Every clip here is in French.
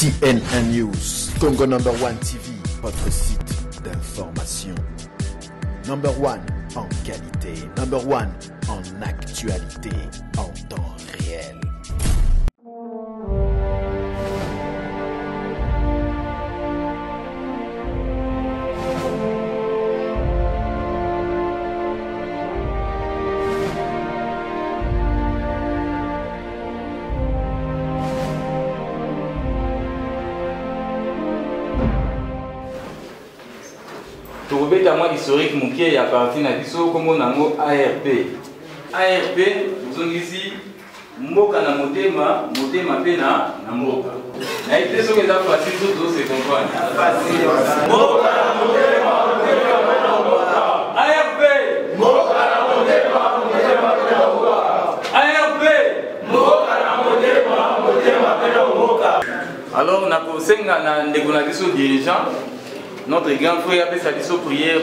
CNN News, Congo #1 TV, votre site d'information. #1 en qualité, #1 en actualité, en temps réel. Tout à moi historique mon pied à partir de biso comme on a mot ARP. ARP nous ici mboka na motema pena na mboka. Na été ce que ça facile tout c'est comprendre. Facile. Mboka na motema pena na mboka. ARP mboka na motema pena na mboka. ARP mboka na motema pena na mboka. Alors na kosenga na ndeko na biso dirigeant. Notre grand frère a fait sa liste prière.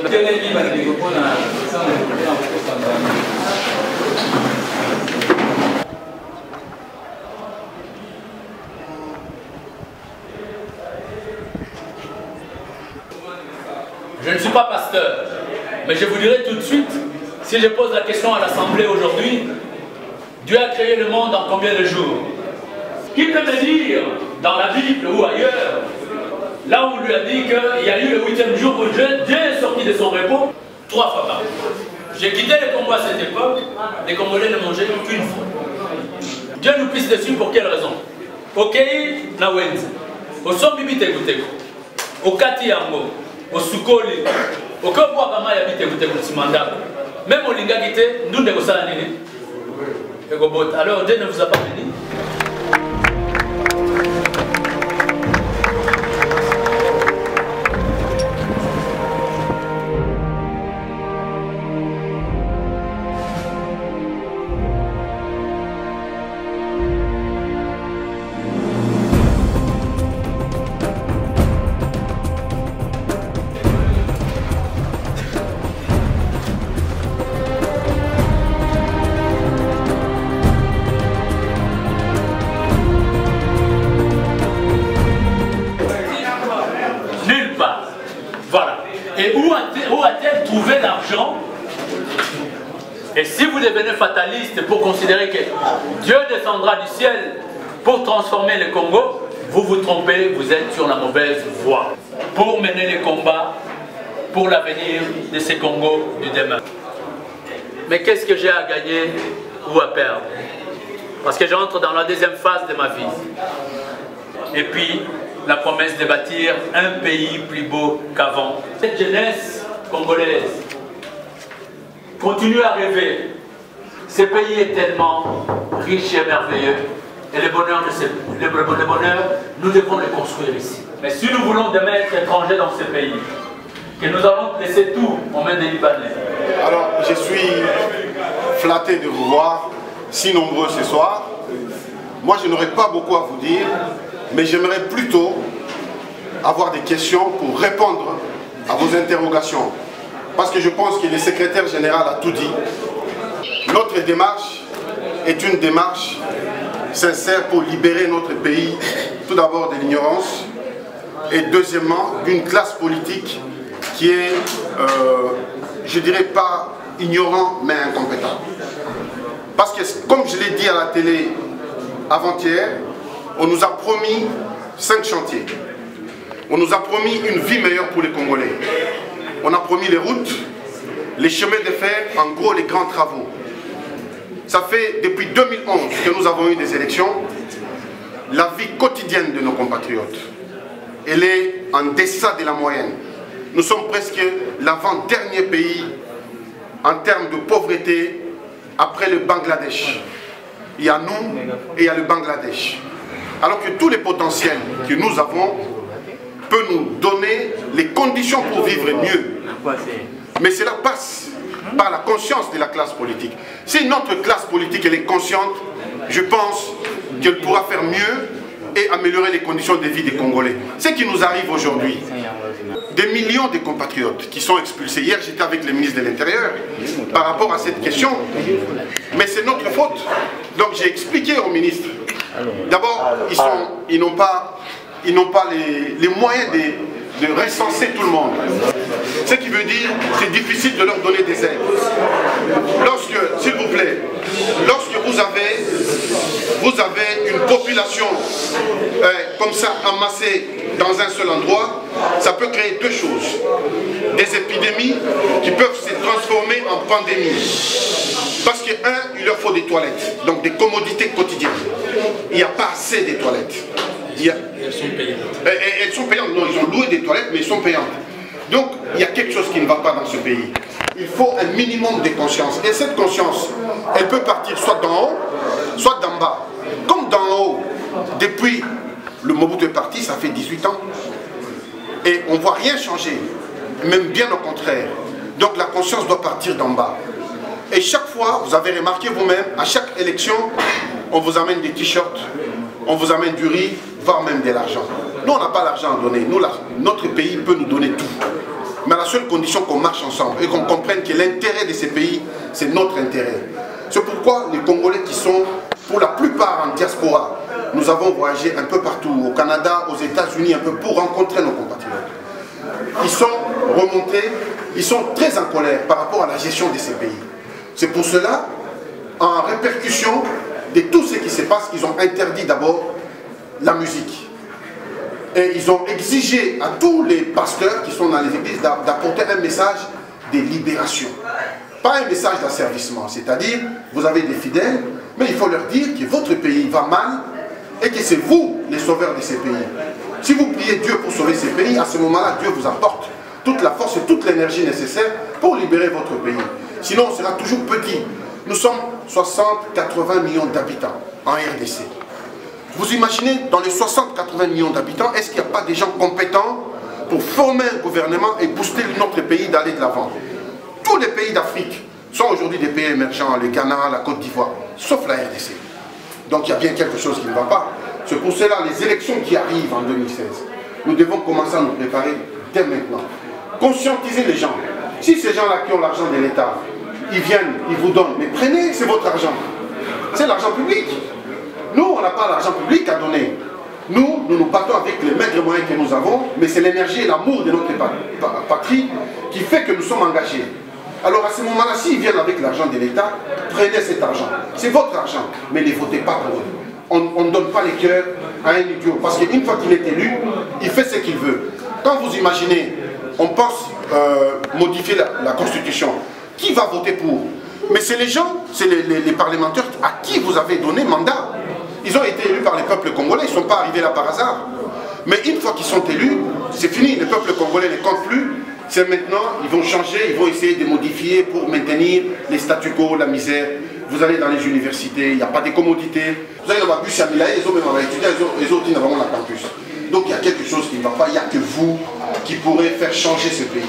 Je ne suis pas pasteur, mais je vous dirai tout de suite, si je pose la question à l'Assemblée aujourd'hui, Dieu a créé le monde en combien de jours? Qui peut me dire, dans la Bible ou ailleurs, là où on lui a dit qu'il y a eu le 8e jour où Dieu est sorti de son repos 3 fois par jour. J'ai quitté le Congo à cette époque, les Congolais ne mangeaient qu'une fois. Dieu nous pisse dessus pour quelle raison? Ok, na wenzi. Au sombibi tekuteko. Au kati yango. Au sukoli. Au kobwa kama ya bitekuteko simandako. Même au linga kite, nous ne savons pas nini. Alors Dieu ne vous a pas béni. Voilà. Et où a-t-elle trouvé l'argent? Et si vous devenez fataliste pour considérer que Dieu descendra du ciel pour transformer le Congo, vous vous trompez, vous êtes sur la mauvaise voie. Pour mener les combats pour l'avenir de ces Congos du demain. Mais qu'est-ce que j'ai à gagner ou à perdre? Parce que j'entre dans la deuxième phase de ma vie. Et puis, la promesse de bâtir un pays plus beau qu'avant. Cette jeunesse congolaise continue à rêver. Ce pays est tellement riche et merveilleux. Et le bonheur, nous devons le construire ici. Mais si nous voulons demain être étrangers dans ce pays, que nous allons laisser tout aux mains des Libanais. Alors, je suis flatté de vous voir si nombreux ce soir. Moi, je n'aurais pas beaucoup à vous dire. Mais j'aimerais plutôt avoir des questions pour répondre à vos interrogations. Parce que je pense que le secrétaire général a tout dit. Notre démarche est une démarche sincère pour libérer notre pays, tout d'abord de l'ignorance, et deuxièmement d'une classe politique qui est, je dirais pas ignorant, mais incompétent. Parce que, comme je l'ai dit à la télé avant-hier, on nous a promis 5 chantiers. On nous a promis une vie meilleure pour les Congolais. On a promis les routes, les chemins de fer, en gros les grands travaux. Ça fait depuis 2011 que nous avons eu des élections. La vie quotidienne de nos compatriotes, elle est en deçà de la moyenne. Nous sommes presque l'avant-dernier pays en termes de pauvreté après le Bangladesh. Il y a nous et il y a le Bangladesh. Alors que tous les potentiels que nous avons peuvent nous donner les conditions pour vivre mieux. Mais cela passe par la conscience de la classe politique. Si notre classe politique elle est consciente, je pense qu'elle pourra faire mieux et améliorer les conditions de vie des Congolais. Ce qui nous arrive aujourd'hui, des millions de compatriotes qui sont expulsés. Hier, j'étais avec le ministre de l'Intérieur par rapport à cette question. Mais c'est notre faute. Donc j'ai expliqué au ministre. D'abord, ils n'ont pas ils n'ont pas les moyens de recenser tout le monde. Ce qui veut dire que c'est difficile de leur donner des aides. Lorsque, s'il vous plaît, lorsque vous avez une population comme ça amassée dans un seul endroit, ça peut créer deux choses. Des épidémies qui peuvent se transformer en pandémie. Parce que, il leur faut des toilettes, donc des commodités quotidiennes. Il n'y a pas assez de toilettes. Elles sont payantes. Elles sont payantes, non, ils ont loué des toilettes, mais elles sont payantes. Donc, il y a quelque chose qui ne va pas dans ce pays. Il faut un minimum de conscience. Et cette conscience, elle peut partir soit d'en haut, soit d'en bas. Comme d'en haut, depuis le Mobutu est parti, ça fait 18 ans. Et on ne voit rien changer, même bien au contraire. Donc la conscience doit partir d'en bas. Et chaque fois, vous avez remarqué vous-même, à chaque élection, on vous amène des t-shirts, on vous amène du riz, voire même de l'argent. Nous, on n'a pas l'argent à donner. Nous, notre pays peut nous donner tout. Mais à la seule condition qu'on marche ensemble et qu'on comprenne que l'intérêt de ces pays, c'est notre intérêt. C'est pourquoi les Congolais qui sont, pour la plupart en diaspora, nous avons voyagé un peu partout, au Canada, aux États-Unis, un peu pour rencontrer nos compatriotes. Ils sont remontés, ils sont très en colère par rapport à la gestion de ces pays. C'est pour cela, en répercussion de tout ce qui se passe, ils ont interdit d'abord la musique. Et ils ont exigé à tous les pasteurs qui sont dans les églises d'apporter un message de libération. Pas un message d'asservissement, c'est-à-dire, vous avez des fidèles, mais il faut leur dire que votre pays va mal et que c'est vous les sauveurs de ces pays. Si vous priez Dieu pour sauver ces pays, à ce moment-là, Dieu vous apporte toute la force et toute l'énergie nécessaire pour libérer votre pays. Sinon, on sera toujours petit. Nous sommes 60-80 millions d'habitants en RDC. Vous imaginez, dans les 60-80 millions d'habitants, est-ce qu'il n'y a pas des gens compétents pour former un gouvernement et booster notre pays d'aller de l'avant? Tous les pays d'Afrique sont aujourd'hui des pays émergents, le Ghana, la Côte d'Ivoire, sauf la RDC. Donc il y a bien quelque chose qui ne va pas. C'est pour cela, les élections qui arrivent en 2016, nous devons commencer à nous préparer dès maintenant. Conscientiser les gens. Si ces gens-là qui ont l'argent de l'État, ils viennent, ils vous donnent, mais prenez, c'est votre argent. C'est l'argent public. Nous, on n'a pas l'argent public à donner. Nous nous battons avec les maigres moyens que nous avons, mais c'est l'énergie et l'amour de notre patrie qui fait que nous sommes engagés. Alors à ce moment-là, s'ils viennent avec l'argent de l'État, prenez cet argent. C'est votre argent, mais ne votez pas pour eux. On ne donne pas les cœurs à un idiot, parce qu'une fois qu'il est élu, il fait ce qu'il veut. Quand vous imaginez, on pense modifier la Constitution, qui va voter pour? Mais c'est les gens, c'est les parlementaires à qui vous avez donné mandat. Ils ont été élus par les peuples congolais, ils ne sont pas arrivés là par hasard. Mais une fois qu'ils sont élus, c'est fini, le peuple congolais ne compte plus. C'est maintenant, ils vont changer, ils vont essayer de modifier pour maintenir les statu quo, la misère. Vous allez dans les universités, il n'y a pas de commodités. Vous allez dans la bus à Milaï, ils ont même étudié, les autres, ils n'ont pas la campus. Donc il y a quelque chose qui ne va pas, il n'y a que vous qui pourrez faire changer ce pays.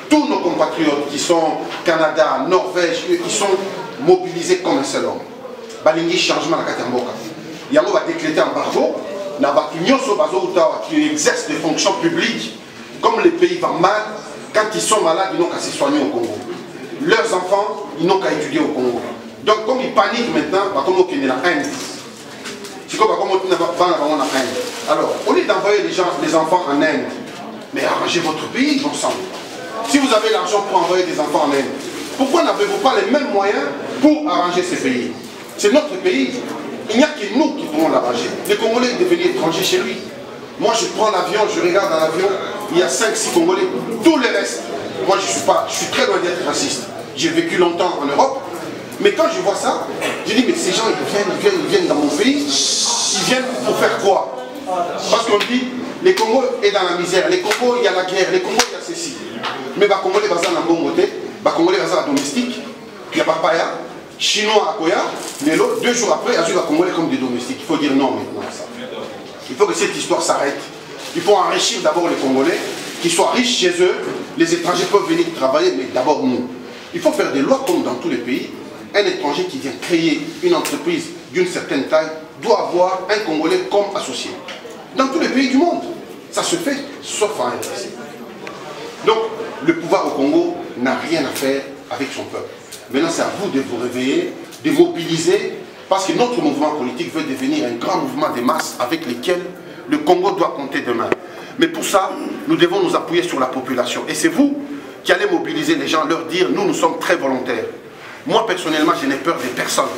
Tous nos compatriotes qui sont au Canada, Norvège, ils sont mobilisés comme un seul homme. Balingi changement à Katamboka. Il y a un décrété embargo, qui exercent des fonctions publiques. Comme les pays vont mal, quand ils sont malades, ils n'ont qu'à se soigner au Congo. Leurs enfants, ils n'ont qu'à étudier au Congo. Donc comme ils paniquent maintenant, ils sont en haine. C'est comme ils sont en haine. Alors, au lieu d'envoyer les enfants en Inde, mais arrangez votre pays ensemble. Si vous avez l'argent pour envoyer des enfants en Inde, pourquoi n'avez-vous pas les mêmes moyens pour arranger ces pays? C'est notre pays. Il n'y a que nous qui pouvons l'arranger. Les Congolais sont devenus étrangers chez lui. Moi, je prends l'avion, je regarde dans l'avion, il y a 5-6 Congolais. Tous les restes, moi, je suis très loin d'être raciste. J'ai vécu longtemps en Europe. Mais quand je vois ça, je dis, mais ces gens, ils viennent dans mon pays. Ils viennent pour faire quoi? Parce qu'on dit, les Congos est dans la misère. Les Congos, il y a la guerre. Les Congos, il y a ceci. Mais les Congolais, ils sont dans bon côté. Les Congolais, ils sont domestiques. Il y a papaya. Chinois à Koya, mais l'autre, 2 jours après, Azul va Congolais comme des domestiques. Il faut dire non maintenant à ça. Il faut que cette histoire s'arrête. Il faut enrichir d'abord les Congolais, qu'ils soient riches chez eux. Les étrangers peuvent venir travailler, mais d'abord nous. Il faut faire des lois comme dans tous les pays. Un étranger qui vient créer une entreprise d'une certaine taille doit avoir un Congolais comme associé. Dans tous les pays du monde, ça se fait, sauf en RDC. Donc, le pouvoir au Congo n'a rien à faire avec son peuple. Maintenant, c'est à vous de vous réveiller, de mobiliser, parce que notre mouvement politique veut devenir un grand mouvement de masse avec lequel Le Congo doit compter demain. Mais pour ça, nous devons nous appuyer sur la population. Et c'est vous qui allez mobiliser les gens, leur dire, nous sommes très volontaires. Moi, personnellement, je n'ai peur des personnes.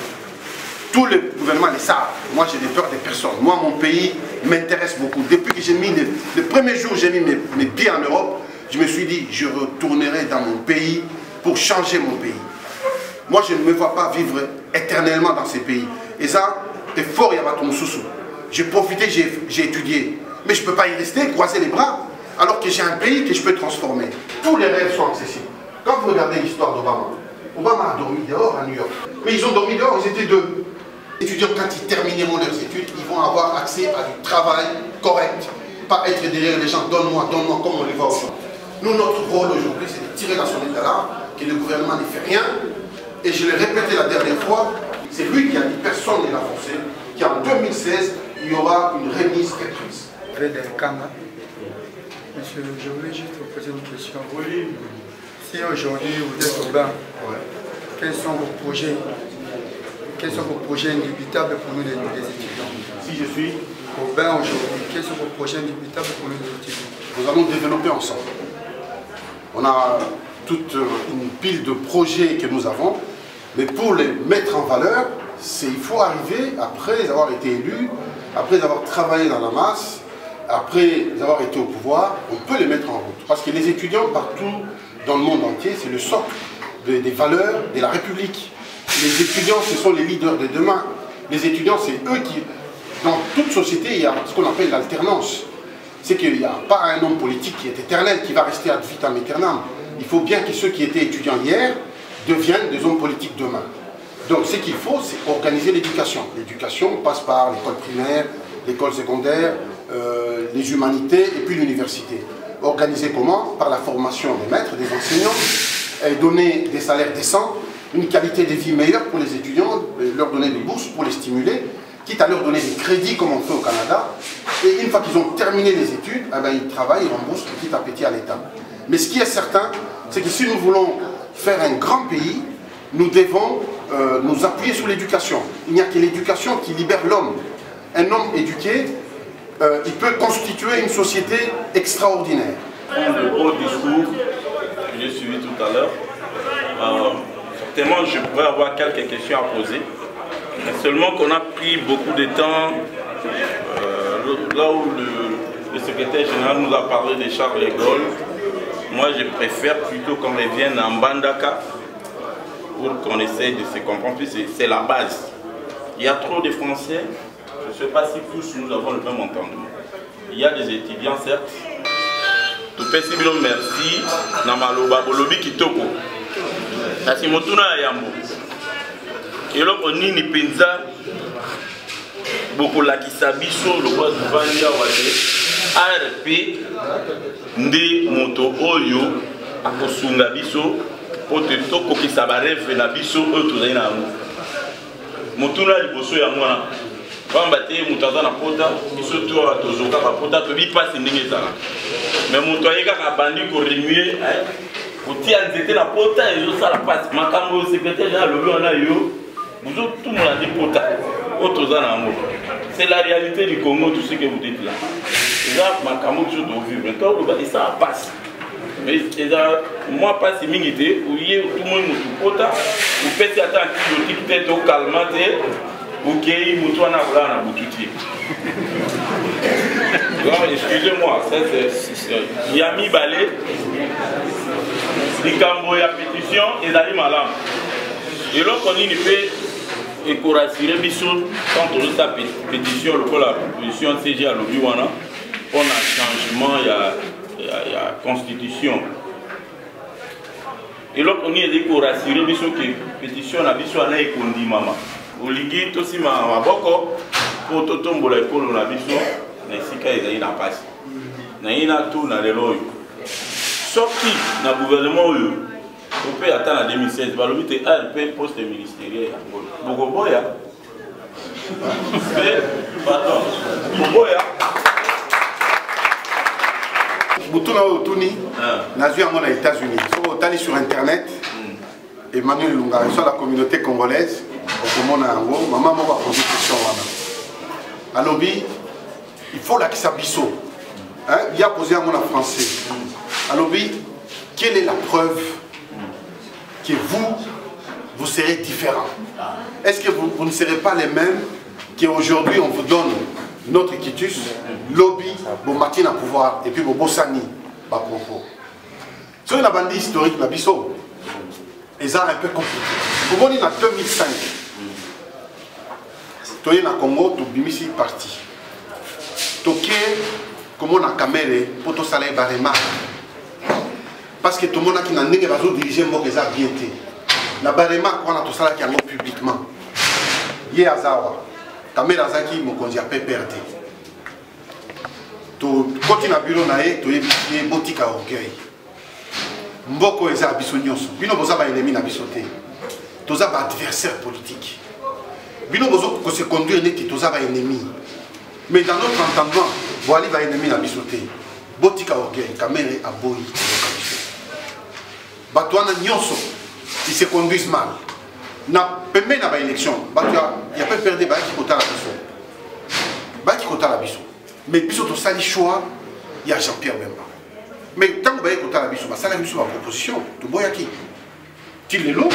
Tous les gouvernements le savent. Moi, j'ai peur des personnes. Moi, mon pays m'intéresse beaucoup. Depuis que j'ai mis, le premier jour où j'ai mis mes pieds en Europe, je me suis dit, je retournerai dans mon pays pour changer mon pays. Moi, je ne me vois pas vivre éternellement dans ces pays. Et ça, c'est fort, il y a pas ton sous-sous. J'ai profité, j'ai étudié. Mais je ne peux pas y rester, croiser les bras, alors que j'ai un pays que je peux transformer. Tous les rêves sont accessibles. Quand vous regardez l'histoire d'Obama, Obama a dormi dehors à New York. Mais ils ont dormi dehors, ils étaient deux. Les étudiants, quand ils termineront leurs études, ils vont avoir accès à du travail correct. Pas être derrière les gens, donne-moi, donne-moi, comme on les voit aujourd'hui. Nous, notre rôle aujourd'hui, c'est de tirer la sonnette d'alarme, que le gouvernement ne fait rien. Et je l'ai répété la dernière fois, c'est lui qui a dit, personne ne l'a forcé, qu'en 2016, il y aura une remise rétrise. Monsieur, je voulais juste vous poser une question. Si aujourd'hui vous êtes au bain, quels sont vos projets? Quels sont vos projets indubitables pour nous les étudiants? Si je suis au bain aujourd'hui, quels sont vos projets indubitables pour nous les étudiants? Nous allons développer ensemble. On a toute une pile de projets que nous avons, mais pour les mettre en valeur, il faut arriver, après avoir été élu, après avoir travaillé dans la masse, après avoir été au pouvoir, on peut les mettre en route. Parce que les étudiants, partout dans le monde entier, c'est le socle des valeurs de la République. Les étudiants, ce sont les leaders de demain. Les étudiants, c'est eux qui... Dans toute société, il y a ce qu'on appelle l'alternance. C'est qu'il n'y a pas un homme politique qui est éternel, qui va rester ad vitam aeternam. Il faut bien que ceux qui étaient étudiants hier deviennent des hommes politiques demain. Donc ce qu'il faut, c'est organiser l'éducation. L'éducation passe par l'école primaire, l'école secondaire, les humanités et puis l'université. Organiser comment? Par la formation des maîtres, des enseignants, et donner des salaires décents, une qualité de vie meilleure pour les étudiants, leur donner des bourses pour les stimuler, quitte à leur donner des crédits comme on fait au Canada. Et une fois qu'ils ont terminé les études, eh ben, ils travaillent, ils remboursent petit à petit à l'État. Mais ce qui est certain, c'est que si nous voulons faire un grand pays, nous devons nous appuyer sur l'éducation. Il n'y a que l'éducation qui libère l'homme. Un homme éduqué, il peut constituer une société extraordinaire. Le beau discours que j'ai suivi tout à l'heure, certainement je pourrais avoir quelques questions à poser. Mais seulement qu'on a pris beaucoup de temps, là où le secrétaire général nous a parlé de Charles de Gaulle, moi je préfère plutôt qu'on revienne en Bandaka pour qu'on essaye de se comprendre, puis c'est la base. Il y a trop de Français, je ne sais pas si tous nous avons le même entendement. Il y a des étudiants certes, tout petit bien merci, Namaloba Bolobi Kitoko, Nasimotuna Yambo. Et là on y pensa beaucoup la kisabiso le roi du Vandia Wade ARP nde moto oyo akosunga biso pote toko kisabarefe na biso oyo tozali na yango motuna liboso ya mwana pamba te moto aza na pota biso to tozoka ka pota tobi pasi ndenge ezala mais moto ayeka ka bandi ko remue kotia nzete na pota ezosala pasi makambo secrétaire général lobi wana yo vous tout le monde a dit pota autoza na yango c'est la réalité du Congo tout ce que vous dites là eza makambo biso tovivre et ça passe. Mais moi pas si mingi te ouye tout le monde motu pota ou pesi ata antibiotique te to calmant te okei motu wana kola na bututi. Excusez-moi, il y a mis balai likambo ya pétition ezali malamu. Et là on y fait et pour assurer biso quand on a sa pétition le la proposition CG à lobby wana on a changement il y a constitution et là on y est pour assurer biso que pétition na biso ana ekondi mama oligi to si maboko pour to tombola ekolo na biso na sika ezali na pasi na ina tout na lelo sorti na gouvernement oyo on peut attendre en 2016, le but est ARP poste ministériel. Bogoboya. Pardon. Bogoboya. Boutuna Otuni, nazu à aux États-Unis. Tu allé sur internet, Emmanuel Lunga, sur la communauté congolaise, au Mona Ango, maman m'a posé une question. À lobby, il faut la Kisabiso. Hein? Il y a posé un mot en français. Alors oui, quelle est la preuve que vous serez différents? Est-ce que vous ne serez pas les mêmes qu'aujourd'hui on vous donne notre quitus, lobby, bon matin à pouvoir, et puis bon bossani, bah propos. Sur la bande historique, la biso, et ça un peu compliqué. Pour moi, en 2005, tu es au Congo, tu es ici parti. Tu es comme on a caméra pour te saler barema. Parce que tout le monde qui n'a pas dirigé mon réseau bien été. La barema, on a tout ça qui a publiquement. Hier à Zawa, caméra Zaki, mon conduit à PPRT. Tu continues à bureau, tu es boutique à orgueil. Mboko eza biso nyonso. Bino boza ba ennemi na bisoté. Toza ba adversaire politique. Bino bozo ko se conduire neti toza ba ennemi. Mais dans notre entendement, voilà ba ennemi na bisoté. Botika orgueil, kamere aboyi. Batwana nyonso, ils se conduisent mal. Na pembe na ba élection, batua il y a pas perdre ba qui kota la biso. Ba qui kota la biso. Mais biso to sali choix, il y a Jean-Pierre Bemba. Mais tant que vous avez écouté la biso, ça la biso ma proposition, tu bois qui? Tu l'es l'eau,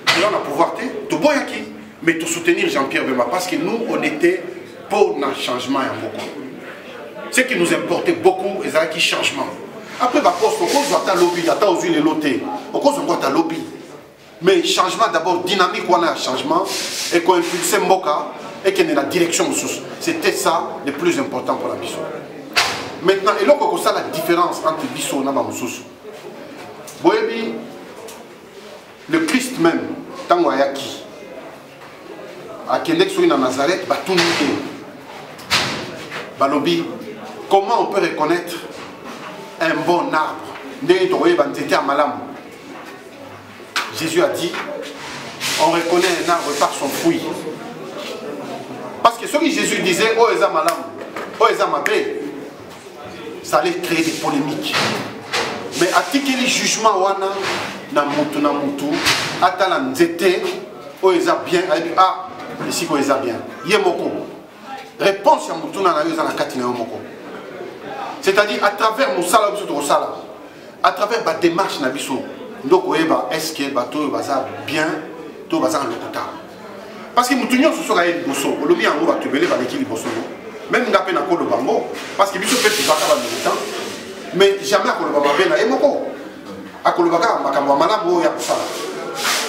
tu as le pouvoir, tu bois qui? Mais tu soutenir Jean-Pierre Bemba parce que nous, on était pour un changement et beaucoup. Ce qui nous importait beaucoup, c'est un changement. Après, bah, on cause de lobby, on cause de loté, on cause de lobby. Mais changement d'abord dynamique, on a un changement et qu'on impulse Mboka et qu'on ait la direction. C'était ça le plus important pour la biso. Maintenant, et là, on a la différence entre Bisso et Namamoussous. Le Christ même, tant qu'il y a qui, à Québec, sur Nazareth, va tout niquer. Balobi, comment on peut reconnaître un bon arbre? Jésus a dit, on reconnaît un arbre par son fruit. Parce que ce que Jésus disait, oh, Eza Malam, oh, Eza Mabé, ça allait créer des polémiques. Mais à tirer les jugements, wana na mutu, atala nzete, o eza bien, ah, ici ko eza bien. Yemoko. Réponse à mutu na yo na katina moko. C'est-à-dire à travers musala biso to sala, à travers ba démarche na biso, ndoko eba est-ce que bato baza bien, to baza lokota. Parce que mutu nyonso so ka ye boso, olobi yango ba tubele ba lekili boso. Même si on a un bango, parce que nous sommes tous les mais jamais on a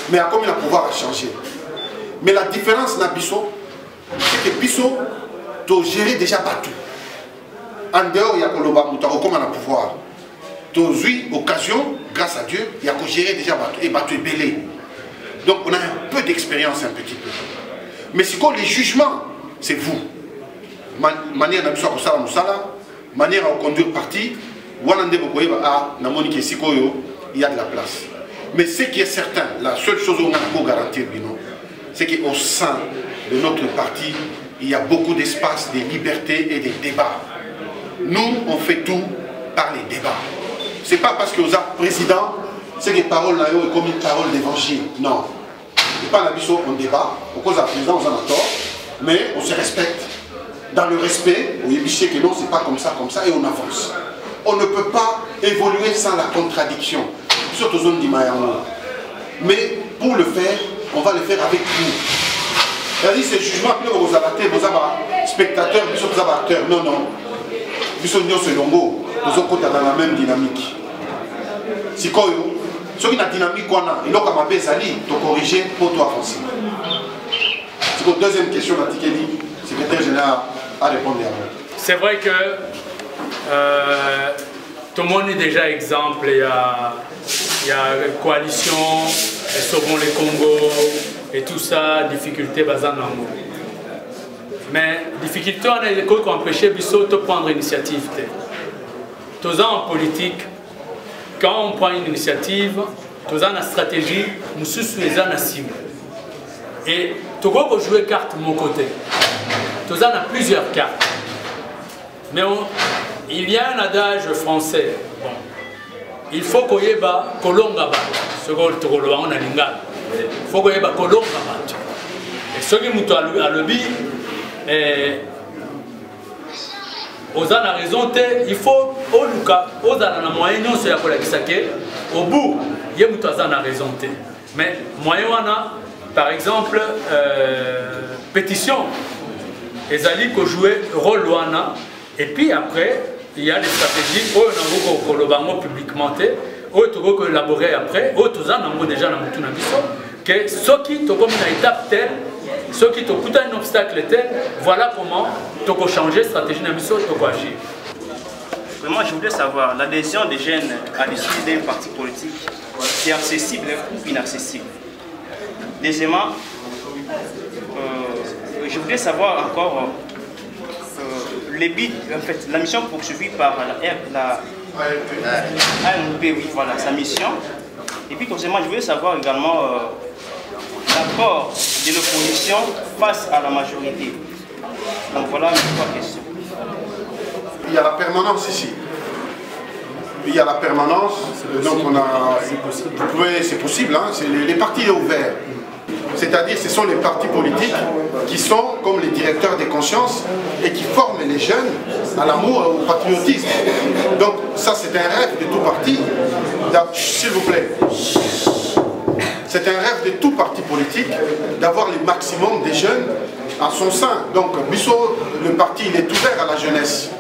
mais à combien le pouvoir a changé. Mais la différence dans Bisso, c'est que Bisso doit gérer déjà partout. En dehors, il y a comme un pouvoir. Tu as eu occasion, grâce à Dieu, il y a que gérer déjà partout et battu belé. Donc on a un peu d'expérience, un petit peu. Mais c'est quoi les jugements? C'est vous. Manière de manière à conduire parti, il y a de la place. Mais ce qui est certain, la seule chose qu'on a garantir, c'est qu'au sein de notre parti, il y a beaucoup d'espace, de liberté et de débats. Nous, on fait tout par les débats. Ce n'est pas parce que vous êtes président, c'est que les paroles là est comme une parole d'évangile. Non. Ce n'est pas la mission, on débat. Au cause de la présidence, on en a tort, mais on se respecte. Dans le respect, on dit que non, c'est pas comme ça, et on avance. On ne peut pas évoluer sans la contradiction. Surtout zone d'Imayango. Mais pour le faire, on va le faire avec vous. C'est-à-dire, ce jugement, vous avez spectateurs, vous avez acteurs. Non, non. Vous avez longo. Nous sommes dans la même dynamique. C'est quoi? Ce qui est la dynamique qu'on a, il faut te corriger pour toi avancer. C'est la deuxième question, la secrétaire général. C'est vrai que tout le monde est déjà exemple. Il y a coalition, Sauvons les Congo et tout ça, difficulté bazanango. Mais difficulté on a l'école qui empêche Bissot de prendre initiative. Tous en politique, quand on prend une initiative, tous en stratégie, nous sommes en cible. Et tout le monde jouer carte de mon côté. Tous en a plusieurs cartes. Mais il y a un adage français. Bon. Il faut qu'on y ait kolonga. Ce qu'on a lingal. Il faut qu'on y ait kolonga. Et ce qui est à l'objet, aux a raison, il faut au Luka, aux a moyen, non c'est au bout, il y a raison. Mais moyen, par exemple, pétition, les alliés qui jouent rôle Luana, et puis après, il y a des stratégies où on a publiquement, où on a élaboré après, où on a déjà que ceux qui ont comme une étape telle, ceux qui ont un obstacle tel, voilà comment tu peux changer la stratégie de mission, tu peux agir. Vraiment, je voulais savoir, l'adhésion des jeunes à l'issue d'un parti politique, c'est accessible ou inaccessible? Deuxièmement, je voulais savoir encore les buts, en fait, la mission poursuivie par la ANP, oui, voilà, sa mission. Et puis, concernant, je voulais savoir également l'apport de l'opposition face à la majorité. Donc voilà mes trois questions. Il y a la permanence ici. Il y a la permanence, donc on a... C'est possible, hein, les partis sont ouverts. C'est-à-dire ce sont les partis politiques qui sont comme les directeurs des consciences et qui forment les jeunes à l'amour et au patriotisme. Donc ça c'est un rêve de tout parti. S'il vous plaît. C'est un rêve de tout parti politique d'avoir le maximum des jeunes à son sein. Donc Bissau, le parti, il est ouvert à la jeunesse.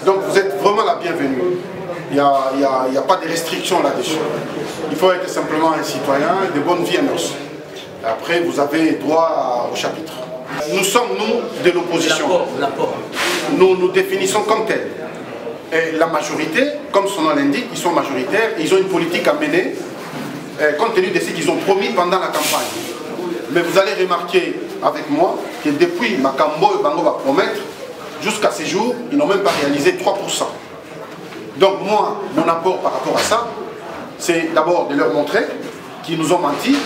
Donc vous êtes vraiment la bienvenue. Il n'y a pas de restrictions là-dessus. Il faut être simplement un citoyen de bonne vie à nous. Après, vous avez droit au chapitre. Nous sommes, nous, de l'opposition. Nous nous définissons comme tel. Et la majorité, comme son nom l'indique, ils sont majoritaires, ils ont une politique à mener, compte tenu de ce qu'ils ont promis pendant la campagne. Mais vous allez remarquer avec moi que depuis Makambo et Bango va promettre, jusqu'à ces jours, ils n'ont même pas réalisé 3%. Donc moi, mon apport par rapport à ça, c'est d'abord de leur montrer qu'ils nous ont menti.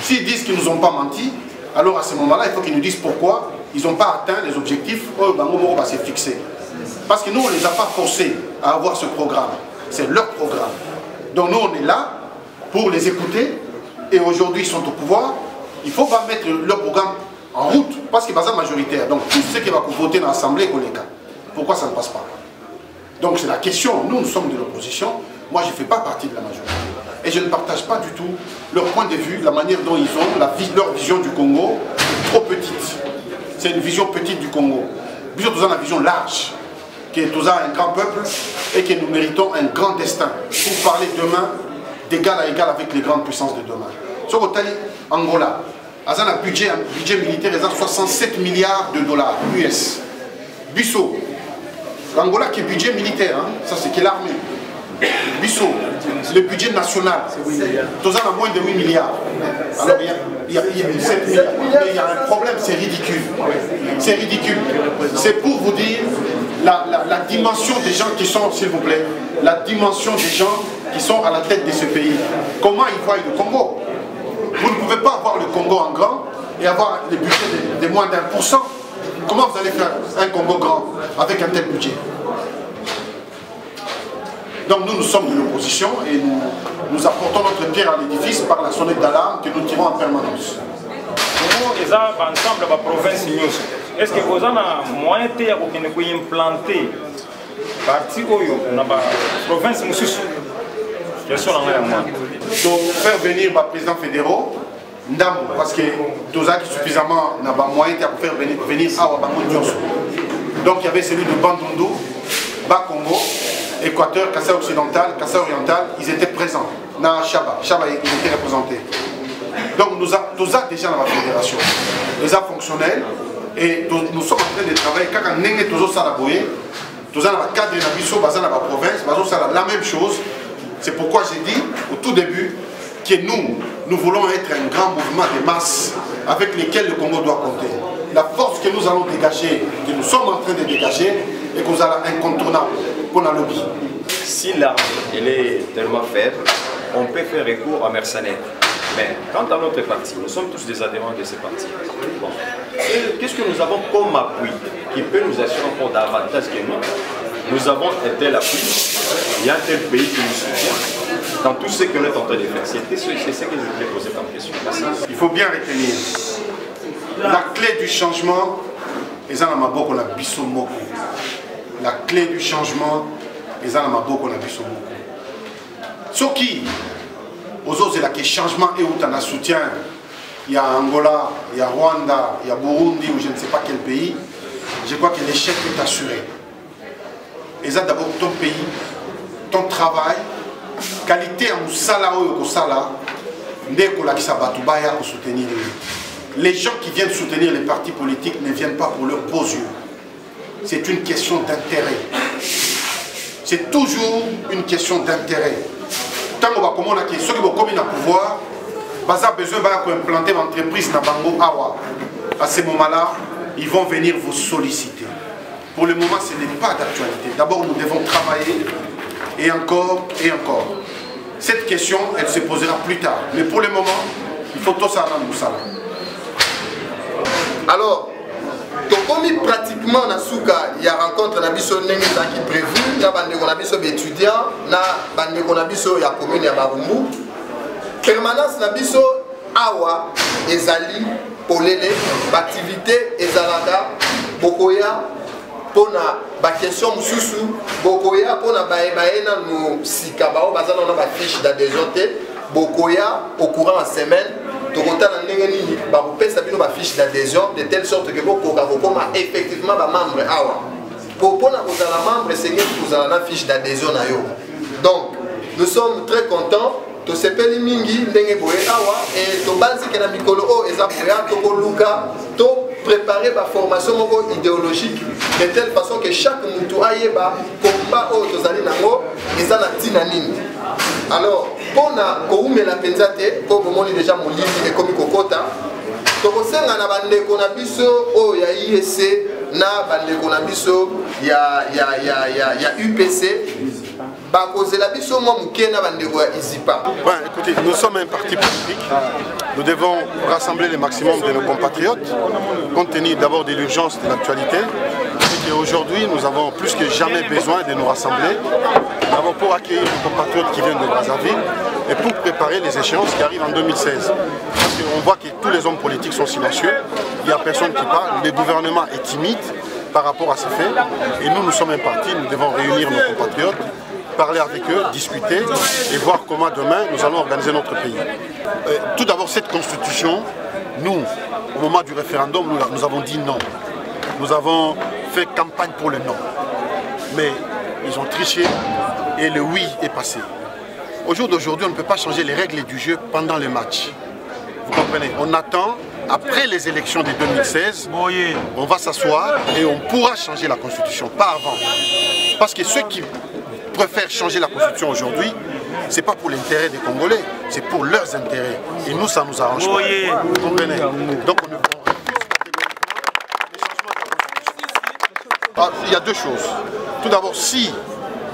S'ils disent qu'ils ne nous ont pas menti, alors à ce moment-là, il faut qu'ils nous disent pourquoi ils n'ont pas atteint les objectifs où Bango va se fixer. Parce que nous, on ne les a pas forcés à avoir ce programme. C'est leur programme. Donc nous, on est là pour les écouter. Et aujourd'hui, ils sont au pouvoir. Il ne faut pas mettre leur programme en route. Parce que c'est pas majoritaire. Donc tout ce qui va voter dans l'Assemblée, on les cas. Pourquoi ça ne passe pas? Donc c'est la question. Nous sommes de l'opposition. Moi, je ne fais pas partie de la majorité. Et je ne partage pas du tout leur point de vue, la manière dont ils ont, leur vision du Congo est trop petite. C'est une vision petite du Congo. Nous avons une vision large, que nous avons un grand peuple et que nous méritons un grand destin pour parler demain d'égal à égal avec les grandes puissances de demain. Sur Angola, a un budget militaire de 67 milliards de dollars US. Bissau, l'Angola qui est budget militaire, hein, ça c'est que l'armée. Bissau, le budget national, nous avons moins de 8 milliards. Alors il y a 7 milliards. Mais il y a un problème, c'est ridicule. C'est ridicule. C'est pour vous dire la dimension des gens qui sont, s'il vous plaît, la dimension des gens qui sont à la tête de ce pays. Comment ils voient le Congo? Vous ne pouvez pas avoir le Congo en grand et avoir les budgets de moins d'1%. Comment vous allez faire un Congo grand avec un tel budget? Donc nous sommes de l'opposition et nous apportons notre pierre à l'édifice par la sonnette d'alarme que nous tirons en permanence. Nous, ensemble, la province, est-ce que vous avez un moyen de implanter parti dans la province? Donc faire venir les présidents fédéraux, parce que nous avons suffisamment de moyens pour faire venir à Wabango. Donc il y avait celui de Bandundu, Bas-Congo, Équateur, Kassai occidental, Kassai oriental, ils étaient présents. Dans Chaba, ils étaient représentés. Donc nous avons déjà dans la fédération, les a fonctionnels, et nous sommes en train de travailler. Quand on est tous au Salaboye, nous avons le cadre de la mission, dans la province, la même chose. C'est pourquoi j'ai dit au tout début que nous voulons être un grand mouvement de masse avec lequel le Congo doit compter. La force que nous allons dégager, que nous sommes en train de dégager, et que nous allons incontournable pour la lobby. Si l'arme est tellement faible, on peut faire recours à mercenaires. Mais quant à notre parti, nous sommes tous des adhérents de ce parti. Bon. Qu'est-ce que nous avons comme appui qui peut nous assurer encore davantage que nous? Nous avons un tel appui, il y a un tel pays qui nous soutient dans tout ce que nous sommes en train de faire. C'est ce que je voulais poser comme question. Il faut bien retenir, la clé du changement, et ça, on a Bissau Moko. la clé du changement, les gens beaucoup on a vu sur beaucoup. Ce qui, aux autres, c'est là que changement et où tu as un soutien. Il y a Angola, il y a Rwanda, il y a Burundi ou je ne sais pas quel pays. Je crois que l'échec est assuré. Et ça d'abord ton pays, ton travail, qualité en Moussala ou Kosala, pour soutenir. Les gens qui viennent soutenir les partis politiques ne viennent pas pour leurs beaux yeux. C'est une question d'intérêt. C'est toujours une question d'intérêt. Tant qu'on va comment ceux qui vont communer à pouvoir, ils ont besoin d'implanter l'entreprise dans Bango Awa. À ce moment-là, ils vont venir vous solliciter. Pour le moment, ce n'est pas d'actualité. D'abord, nous devons travailler et encore et encore. Cette question, elle se posera plus tard. Mais pour le moment, il faut tout ça dans Moussala. Alors, comme pratiquement na souka, il y a rencontre na biso ndenge qui prévu, il y a bande na biso étudiants, na bande na biso ya commune ya Barumbu. Permanence na biso awa ezali polele, activité ezalaka bokoya pona ba question mususu, bokoya pona baena no sikabao bazana na ba fiche d'adhésion te, bokoya au courant en semaine. Ba fiche d'adhésion de telle sorte que vous effectivement membre awa. Pour la membre, c'est que vous avez la fiche d'adhésion. Donc, nous sommes très contents. To sepeli mingi ndenge boye awa et to banzi ke na mikolo o ezapoya to luka to préparer ba formation moko idéologique de telle façon que chaque mutu ayeba combat o to zali nango ezana tina nini. Alors, pour la penzate, pour vous déjà mon livre et comme kokota, tokosenga na bandeko na biso o ya IEC na bandeko na biso ya UPC. Écoutez, nous sommes un parti politique. Nous devons rassembler le maximum de nos compatriotes, compte tenu d'abord de l'urgence de l'actualité. Et aujourd'hui, nous avons plus que jamais besoin de nous rassembler. D'abord pour accueillir nos compatriotes qui viennent de Brazzaville et pour préparer les échéances qui arrivent en 2016. Parce qu'on voit que tous les hommes politiques sont silencieux, il n'y a personne qui parle, le gouvernement est timide par rapport à ces faits. Et nous, nous sommes un parti, nous devons réunir nos compatriotes, parler avec eux, discuter et voir comment demain nous allons organiser notre pays. Tout d'abord, cette constitution, nous, au moment du référendum, nous avons dit non. Nous avons fait campagne pour le non. Mais ils ont triché et le oui est passé. Au jour d'aujourd'hui, on ne peut pas changer les règles du jeu pendant le match. Vous comprenez? On attend, après les élections de 2016, on va s'asseoir et on pourra changer la constitution, pas avant. Parce que ceux qui préfèrent changer la constitution aujourd'hui, ce n'est pas pour l'intérêt des Congolais, c'est pour leurs intérêts. Et nous, ça nous arrange pas. Vous comprenez? Donc on refuse les changements de la constitution. Il y a deux choses. Tout d'abord, si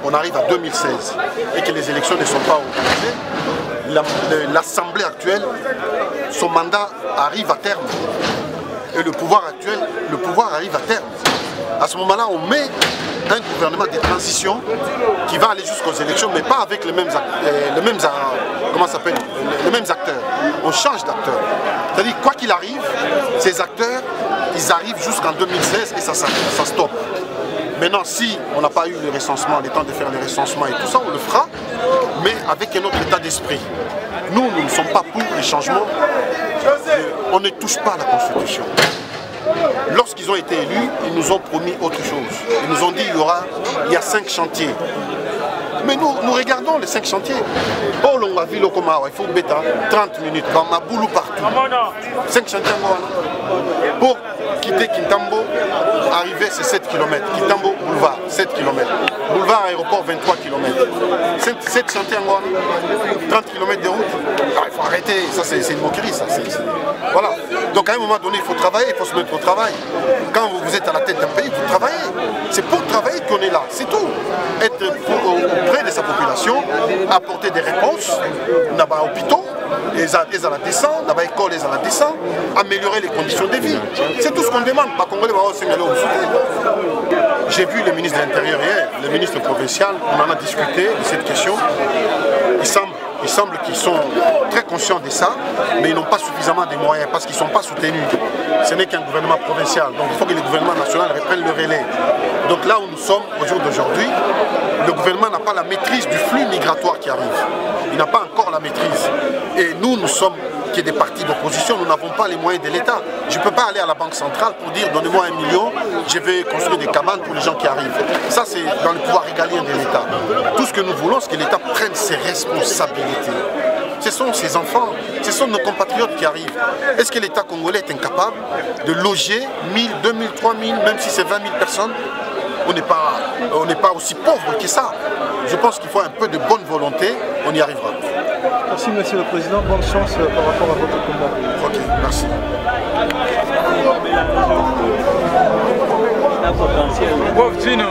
on arrive à 2016 et que les élections ne sont pas organisées, l'Assemblée actuelle, son mandat arrive à terme. Et le pouvoir actuel, le pouvoir arrive à terme. À ce moment-là, on met un gouvernement de transition qui va aller jusqu'aux élections, mais pas avec les mêmes acteurs. On change d'acteurs. C'est-à-dire, quoi qu'il arrive, ces acteurs, ils arrivent jusqu'en 2016 et ça stoppe. Maintenant, si on n'a pas eu le recensement, le temps de faire le recensement et tout ça, on le fera, mais avec un autre état d'esprit. Nous ne sommes pas pour les changements. On ne touche pas à la Constitution. Lorsqu'ils ont été élus, ils nous ont promis autre chose. Ils nous ont dit il y a 5 chantiers. Mais nous regardons les 5 chantiers. Oh, l'on va vu le Komara, il faut bêta, 30 minutes, dans ma boulou partout. 5 chantiers pour quitter Kintambo, arriver c'est 7 km. Kintambo, boulevard, 7 km. Boulevard, aéroport, 23 km. 7 chantiers en 30 km de route. Ah, il faut arrêter, ça c'est une moquerie. Ça. Voilà. Donc à un moment donné, il faut travailler, il faut se mettre au travail. Quand vous êtes à la tête d'un pays, vous travaillez. C'est pour travailler qu'on est là, c'est tout. Être auprès de sa population, apporter des réponses, on a des hôpitaux, les à la descente, on a des écoles, les à la descente, améliorer les conditions de vie. C'est tout ce qu'on demande. J'ai vu le ministre de l'Intérieur hier, le ministre provincial, on en a discuté de cette question. Il semble qu'ils sont très conscients de ça, mais ils n'ont pas suffisamment de moyens parce qu'ils ne sont pas soutenus. Ce n'est qu'un gouvernement provincial, donc il faut que le gouvernement national reprenne le relais. Donc là où nous sommes au jour d'aujourd'hui, le gouvernement n'a pas la maîtrise du flux migratoire qui arrive. Il n'a pas encore la maîtrise. Et nous sommes qui est des partis d'opposition, nous n'avons pas les moyens de l'État. Je ne peux pas aller à la Banque centrale pour dire donnez-moi 1 million, je vais construire des cabanes pour les gens qui arrivent. Ça c'est dans le pouvoir régalien de l'État. Tout ce que nous voulons, c'est que l'État prenne ses responsabilités. Ce sont ces enfants, ce sont nos compatriotes qui arrivent. Est-ce que l'État congolais est incapable de loger 1000, 2000, 3000, même si c'est 20 000 personnes? On n'est pas aussi pauvre que ça. Je pense qu'il faut un peu de bonne volonté, on y arrivera. Merci Monsieur le Président, bonne chance par rapport à votre combat. Ok, merci. Pauvre Gino.